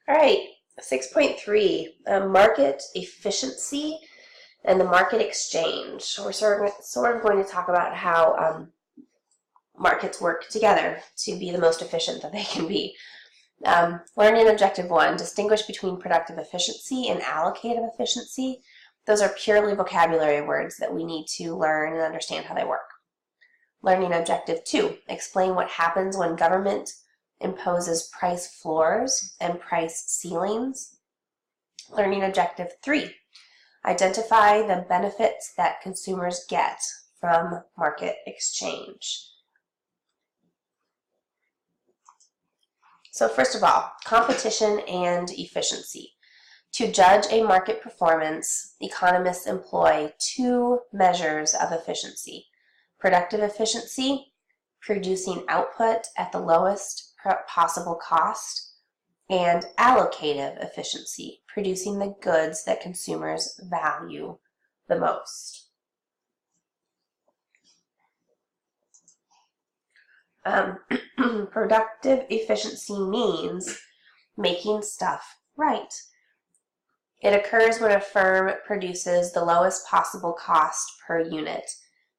All right, 6.3, market efficiency and the market exchange. We're sort of going to talk about how markets work together to be the most efficient that they can be. Learning objective 1, distinguish between productive efficiency and allocative efficiency. Those are purely vocabulary words that we need to learn and understand how they work. Learning objective 2, explain what happens when government imposes price floors and price ceilings. Learning objective 3, identify the benefits that consumers get from market exchange. So first of all, competition and efficiency. To judge a market performance, economists employ two measures of efficiency: productive efficiency, producing output at the lowest possible cost, and allocative efficiency, producing the goods that consumers value the most. Productive efficiency means making stuff right. It occurs when a firm produces the lowest possible cost per unit.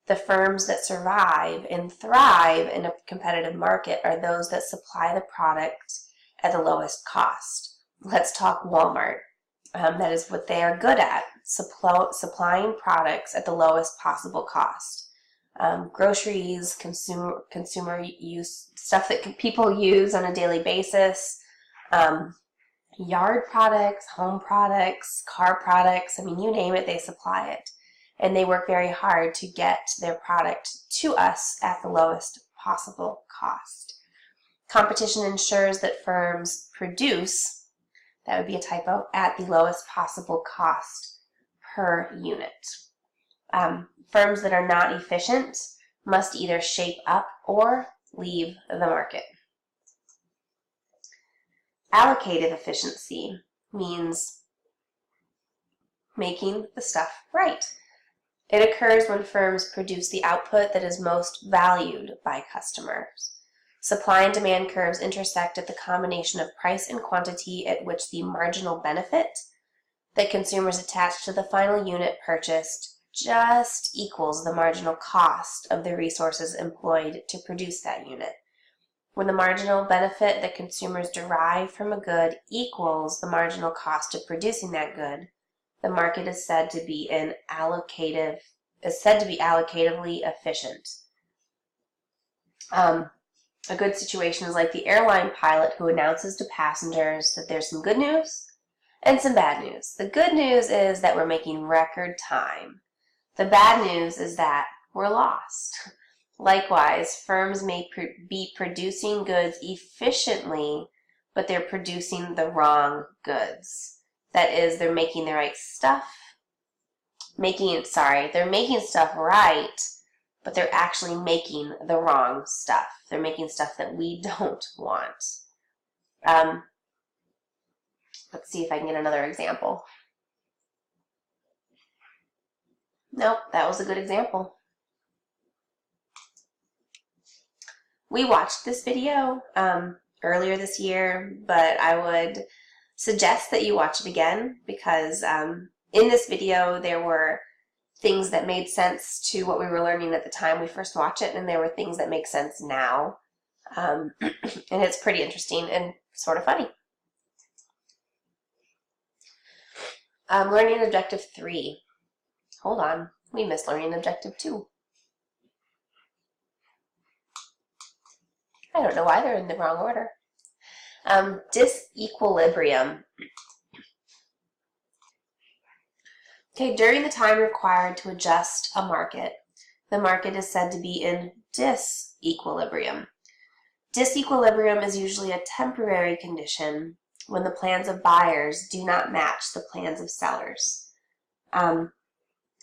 The firms that survive and thrive in a competitive market are those that supply the product at the lowest cost. Let's talk Walmart. That is what they are good at, supplying products at the lowest possible cost. Groceries, consumer use, stuff that people use on a daily basis, yard products, home products, car products, I mean, you name it, they supply it. And they work very hard to get their product to us at the lowest possible cost. Competition ensures that firms produce, that would be a typo, at the lowest possible cost per unit. Firms that are not efficient must either shape up or leave the market. Allocative efficiency means making the stuff right. It occurs when firms produce the output that is most valued by customers. Supply and demand curves intersect at the combination of price and quantity at which the marginal benefit that consumers attach to the final unit purchased just equals the marginal cost of the resources employed to produce that unit. When the marginal benefit that consumers derive from a good equals the marginal cost of producing that good, the market is said to be allocatively efficient. A good situation is like the airline pilot who announces to passengers that there's some good news and some bad news. The good news is that we're making record time. The bad news is that we're lost. Likewise, firms may be producing goods efficiently, but they're producing the wrong goods. That is, they're making the right stuff. They're making stuff right, but they're actually making the wrong stuff. They're making stuff that we don't want. Let's see if I can get another example. Nope, that was a good example. We watched this video earlier this year, but I would suggest that you watch it again because in this video there were things that made sense to what we were learning at the time we first watched it, and there were things that make sense now. And it's pretty interesting and sort of funny. Learning objective 3. Hold on, we missed learning objective 2. I don't know why they're in the wrong order. Disequilibrium. Okay, during the time required to adjust a market, the market is said to be in disequilibrium. Disequilibrium is usually a temporary condition when the plans of buyers do not match the plans of sellers.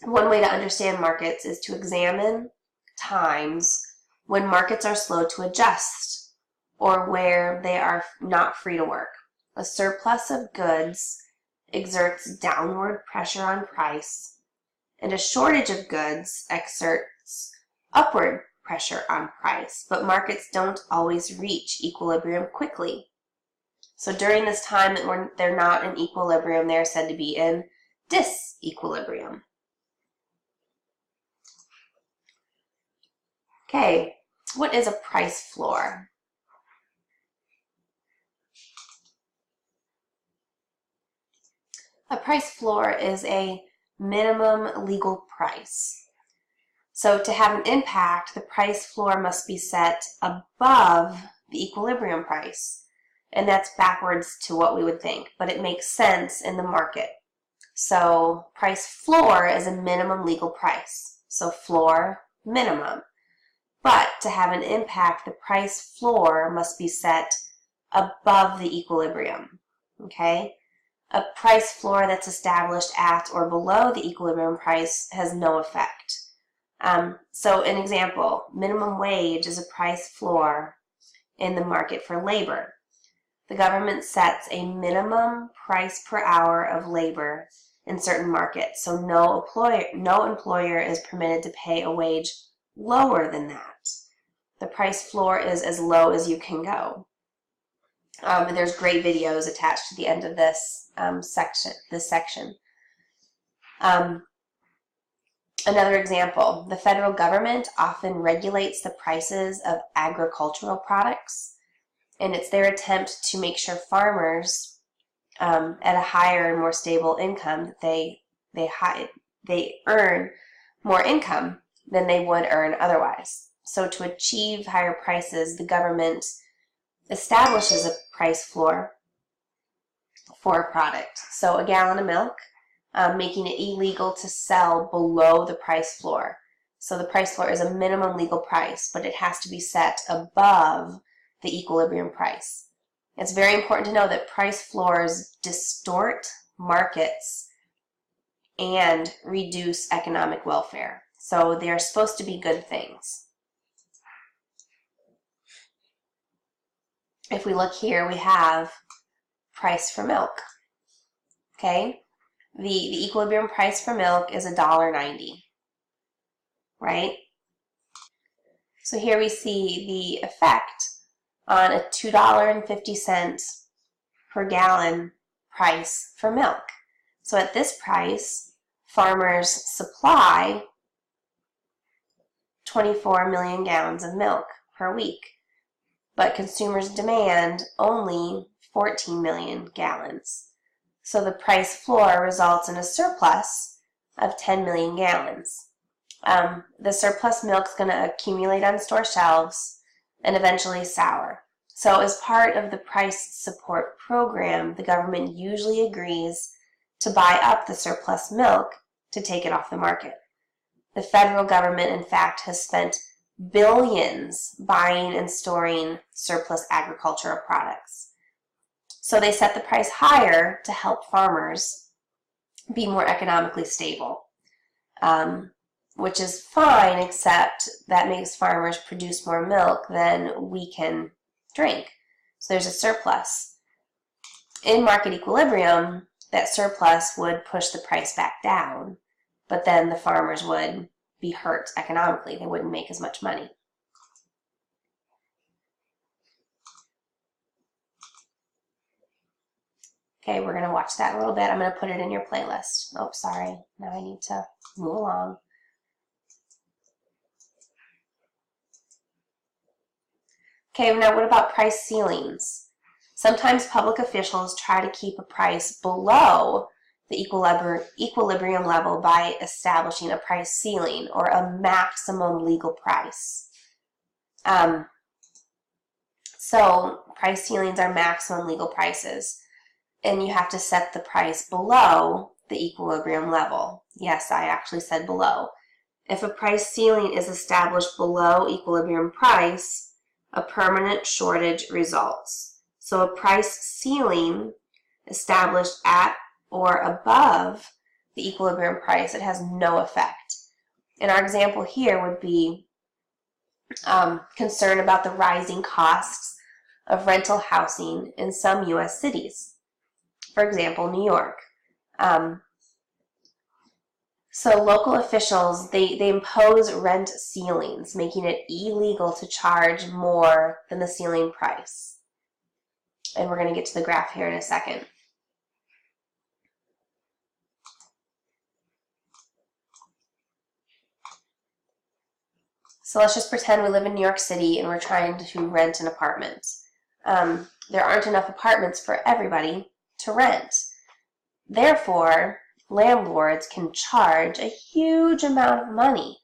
One way to understand markets is to examine times when markets are slow to adjust or where they are not free to work. A surplus of goods exerts downward pressure on price, and a shortage of goods exerts upward pressure on price, but markets don't always reach equilibrium quickly. So during this time that they're not in equilibrium, they're said to be in disequilibrium. Okay, what is a price floor? A price floor is a minimum legal price. So to have an impact, the price floor must be set above the equilibrium price. And that's backwards to what we would think, but it makes sense in the market. So price floor is a minimum legal price. So floor, minimum. But to have an impact, the price floor must be set above the equilibrium. Okay? A price floor that's established at or below the equilibrium price has no effect. So an example, minimum wage is a price floor in the market for labor. The government sets a minimum price per hour of labor in certain markets, so no employer is permitted to pay a wage lower than that. The price floor is as low as you can go. And there's great videos attached to the end of this section. Another example, the federal government often regulates the prices of agricultural products, and it's their attempt to make sure farmers at a higher and more stable income, they earn more income than they would earn otherwise. So to achieve higher prices, the government establishes a price floor for a product. So a gallon of milk, making it illegal to sell below the price floor. So the price floor is a minimum legal price, but it has to be set above the equilibrium price. It's very important to know that price floors distort markets and reduce economic welfare. So they are supposed to be good things. If we look here, we have price for milk. Okay? The equilibrium price for milk is $1.90, right? So here we see the effect on a $2.50 per gallon price for milk. So at this price, farmers supply 24 million gallons of milk per week, but consumers demand only 14 million gallons. So the price floor results in a surplus of 10 million gallons. The surplus milk is going to accumulate on store shelves and eventually sour. So as part of the price support program, the government usually agrees to buy up the surplus milk to take it off the market. The federal government, in fact, has spent billions buying and storing surplus agricultural products. So they set the price higher to help farmers be more economically stable, which is fine, except that makes farmers produce more milk than we can drink. So there's a surplus. In market equilibrium, that surplus would push the price back down, but then the farmers would be hurt economically. They wouldn't make as much money. Okay, we're going to watch that a little bit. I'm going to put it in your playlist. Oh, sorry. Now I need to move along. Okay, now what about price ceilings? Sometimes public officials try to keep a price below the equilibrium level by establishing a price ceiling or a maximum legal price. So price ceilings are maximum legal prices, and you have to set the price below the equilibrium level. Yes, I actually said below. If a price ceiling is established below equilibrium price, a permanent shortage results. So a price ceiling established at or above the equilibrium price, it has no effect. And our example here would be concern about the rising costs of rental housing in some U.S. cities. For example, New York. So local officials, they impose rent ceilings, making it illegal to charge more than the ceiling price. And we're going to get to the graph here in a second. So let's just pretend we live in New York City and we're trying to rent an apartment. There aren't enough apartments for everybody to rent. Therefore, landlords can charge a huge amount of money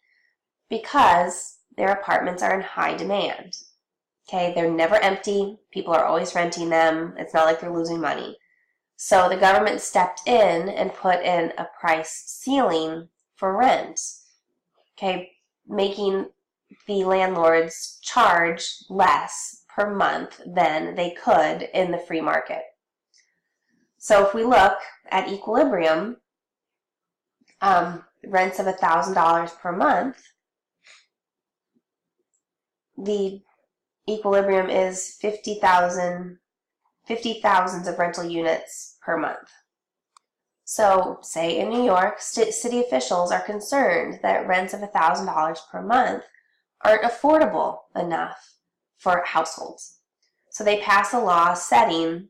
because their apartments are in high demand. Okay, they're never empty. People are always renting them. It's not like they're losing money. So the government stepped in and put in a price ceiling for rent. Okay, making the landlords charge less per month than they could in the free market. So if we look at equilibrium, rents of $1,000 per month, the equilibrium is 50,000 of rental units per month. So say in New York, city officials are concerned that rents of $1,000 per month aren't affordable enough for households. So they pass a law setting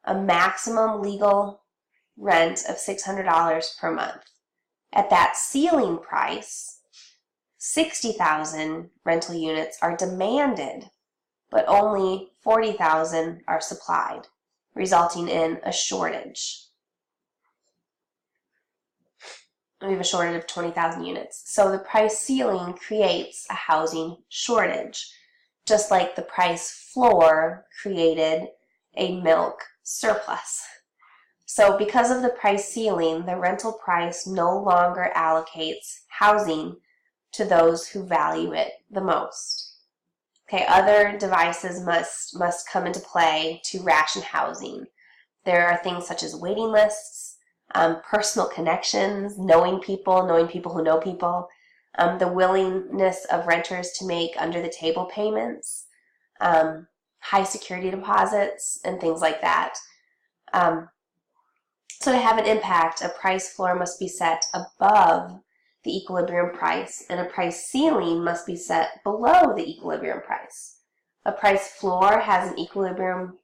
a maximum legal rent of $600 per month. At that ceiling price, 60,000 rental units are demanded, but only 40,000 are supplied, resulting in a shortage. We have a shortage of 20,000 units. So the price ceiling creates a housing shortage, just like the price floor created a milk surplus. So because of the price ceiling, the rental price no longer allocates housing to those who value it the most. Okay, other devices must come into play to ration housing. There are things such as waiting lists, personal connections, knowing people who know people, the willingness of renters to make under-the-table payments, high security deposits, and things like that. So to have an impact, a price floor must be set above the equilibrium price, and a price ceiling must be set below the equilibrium price. A price floor has an equilibrium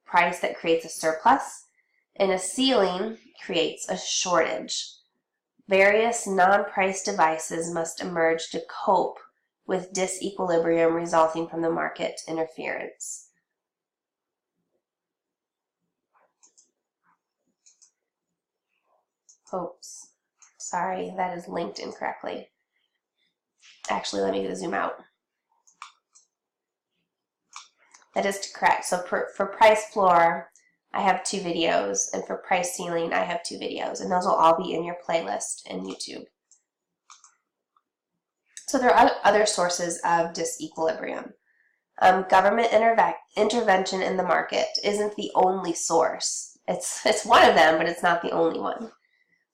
price that creates a surplus, and a ceiling creates a shortage. Various non-price devices must emerge to cope with disequilibrium resulting from the market interference. Oops, sorry, that is linked incorrectly. Actually, let me zoom out. That is correct. So for price floor, I have 2 videos, and for price ceiling, I have 2 videos, and those will all be in your playlist in YouTube. So there are other sources of disequilibrium. Government intervention in the market isn't the only source. It's one of them, but it's not the only one.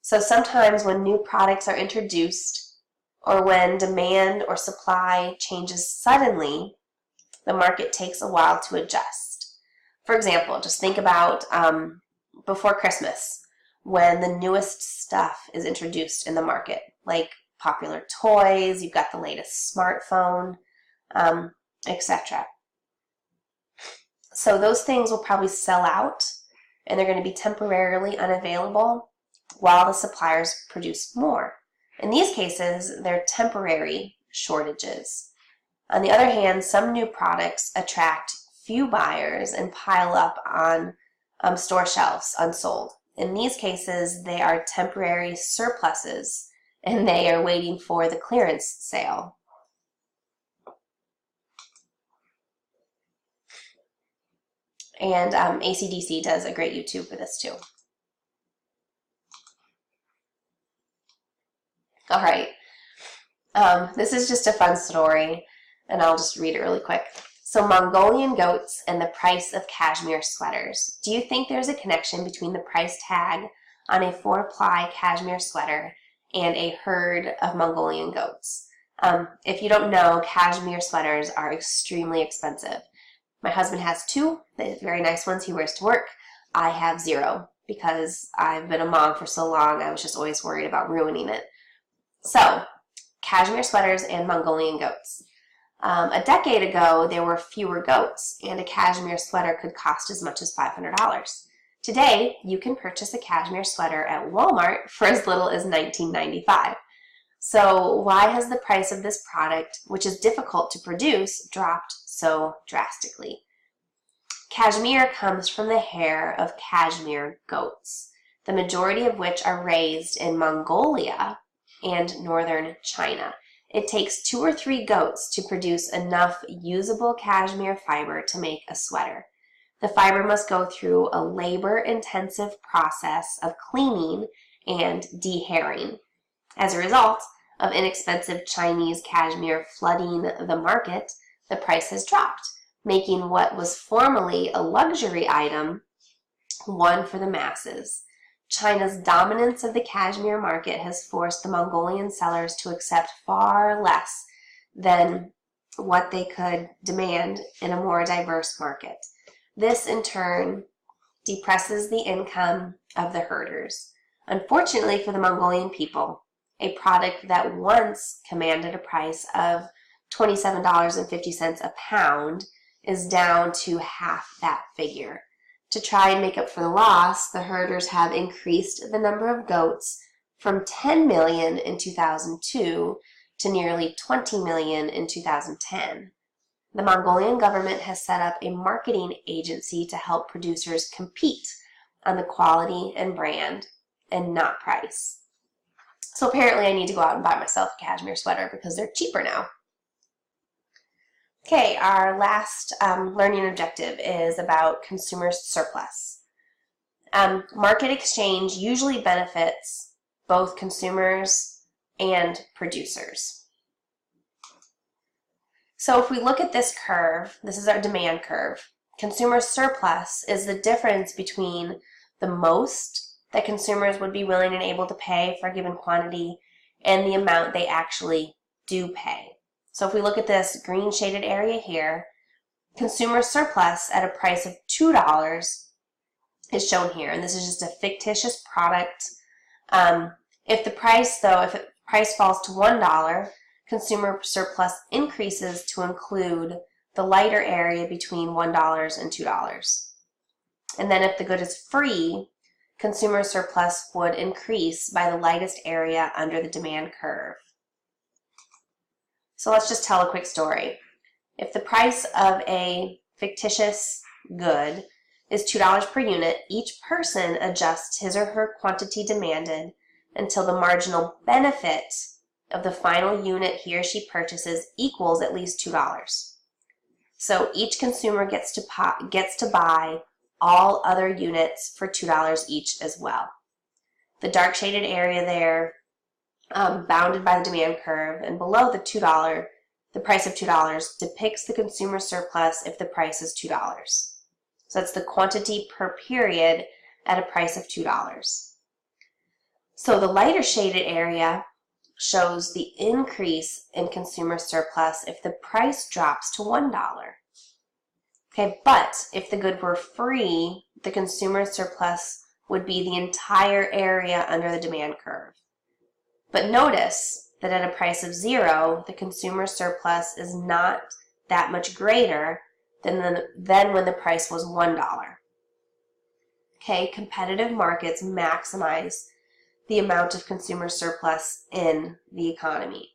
So sometimes when new products are introduced, or when demand or supply changes suddenly, the market takes a while to adjust. For example, just think about before Christmas, when the newest stuff is introduced in the market, like popular toys, you've got the latest smartphone, etc. So those things will probably sell out, and they're going to be temporarily unavailable while the suppliers produce more. In these cases, they're temporary shortages. On the other hand, some new products attract few buyers and pile up on store shelves unsold. In these cases, they are temporary surpluses, and they are waiting for the clearance sale. And AC/DC does a great YouTube for this too. All right, this is just a fun story, and I'll just read it really quick. So Mongolian goats and the price of cashmere sweaters. Do you think there's a connection between the price tag on a 4-ply cashmere sweater and a herd of Mongolian goats? If you don't know, cashmere sweaters are extremely expensive. My husband has 2, very nice ones he wears to work. I have 0 because I've been a mom for so long, I was just always worried about ruining it. So, cashmere sweaters and Mongolian goats. A decade ago, there were fewer goats, and a cashmere sweater could cost as much as $500. Today, you can purchase a cashmere sweater at Walmart for as little as $19.95. So why has the price of this product, which is difficult to produce, dropped so drastically? Cashmere comes from the hair of cashmere goats, the majority of which are raised in Mongolia and northern China. It takes 2 or 3 goats to produce enough usable cashmere fiber to make a sweater. The fiber must go through a labor-intensive process of cleaning and dehairing. As a result of inexpensive Chinese cashmere flooding the market, the price has dropped, making what was formerly a luxury item one for the masses. China's dominance of the cashmere market has forced the Mongolian sellers to accept far less than what they could demand in a more diverse market. This, in turn, depresses the income of the herders. Unfortunately for the Mongolian people, a product that once commanded a price of $27.50 a pound is down to half that figure. To try and make up for the loss, the herders have increased the number of goats from 10 million in 2002 to nearly 20 million in 2010. The Mongolian government has set up a marketing agency to help producers compete on the quality and brand and not price. So apparently I need to go out and buy myself a cashmere sweater because they're cheaper now. Okay, our last learning objective is about consumer surplus. Market exchange usually benefits both consumers and producers. So if we look at this curve, this is our demand curve. Consumer surplus is the difference between the most that consumers would be willing and able to pay for a given quantity and the amount they actually do pay. So if we look at this green shaded area here, consumer surplus at a price of $2 is shown here, and this is just a fictitious product. If the price falls to $1, consumer surplus increases to include the lighter area between $1 and $2. And then if the good is free, consumer surplus would increase by the lightest area under the demand curve. So let's just tell a quick story. If the price of a fictitious good is $2 per unit, each person adjusts his or her quantity demanded until the marginal benefit of the final unit he or she purchases equals at least $2. So each consumer gets to buy all other units for $2 each as well. The dark shaded area there, bounded by the demand curve, and below the price of $2 depicts the consumer surplus if the price is $2. So that's the quantity per period at a price of $2. So the lighter shaded area shows the increase in consumer surplus if the price drops to $1. Okay, but if the good were free, the consumer surplus would be the entire area under the demand curve. But notice that at a price of $0, the consumer surplus is not that much greater than when the price was $1. Okay, competitive markets maximize the amount of consumer surplus in the economy,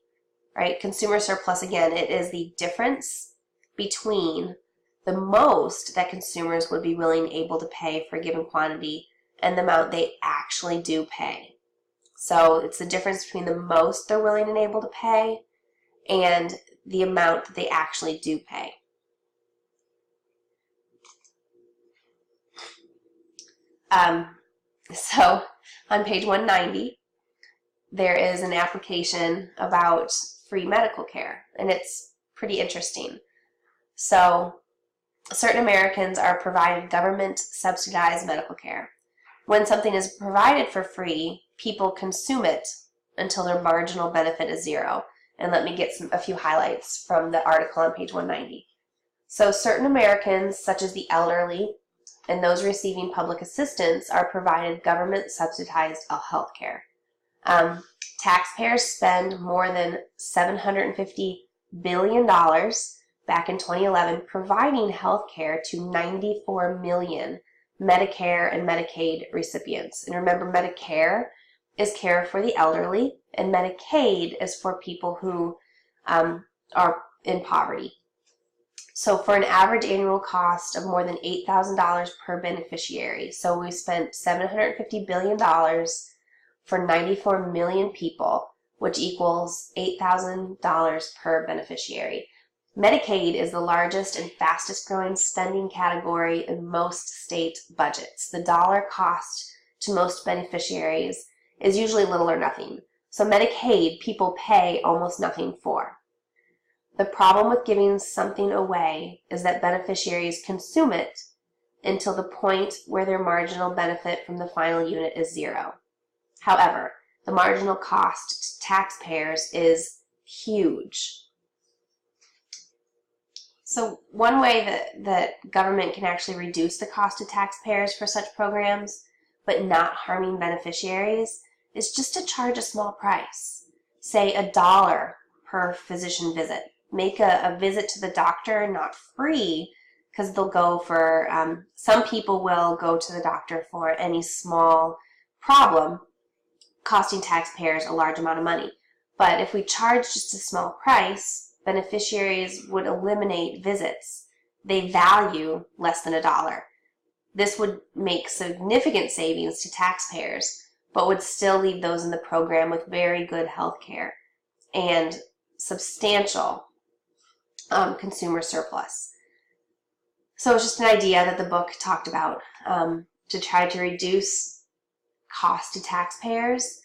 right? Consumer surplus, again, it is the difference between the most that consumers would be willing and able to pay for a given quantity and the amount they actually do pay. So it's the difference between the most they're willing and able to pay and the amount that they actually do pay. So on page 190, there is an application about free medical care, and it's pretty interesting. So certain Americans are provided government-subsidized medical care. When something is provided for free, people consume it until their marginal benefit is $0. And let me get a few highlights from the article on page 190. So certain Americans, such as the elderly and those receiving public assistance, are provided government-subsidized health care. Taxpayers spend more than $750 billion back in 2011, providing health care to 94 million Medicare and Medicaid recipients. And remember, Medicare is care for the elderly, and Medicaid is for people who are in poverty. So for an average annual cost of more than $8,000 per beneficiary, so we spent $750 billion for 94 million people, which equals $8,000 per beneficiary. Medicaid is the largest and fastest growing spending category in most state budgets. The dollar cost to most beneficiaries is usually little or nothing. So Medicaid, people pay almost nothing for. The problem with giving something away is that beneficiaries consume it until the point where their marginal benefit from the final unit is zero. However, the marginal cost to taxpayers is huge. So one way that government can actually reduce the cost to taxpayers for such programs, but not harming beneficiaries, is just to charge a small price. Say $1 per physician visit. Make a visit to the doctor not free, because they'll go for, some people will go to the doctor for any small problem, costing taxpayers a large amount of money. But if we charge just a small price, beneficiaries would eliminate visits they value less than $1. This would make significant savings to taxpayers, but would still leave those in the program with very good health care and substantial consumer surplus. So it's just an idea that the book talked about to try to reduce cost to taxpayers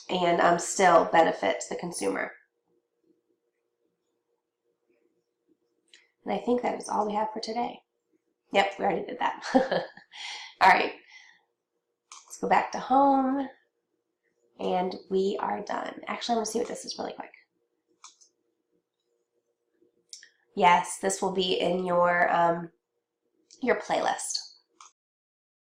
and still benefit the consumer. And I think that is all we have for today. Yep, we already did that. All right, let's go back to home, and we are done. Actually, I'm going to see what this is really quick. Yes, this will be in your playlist.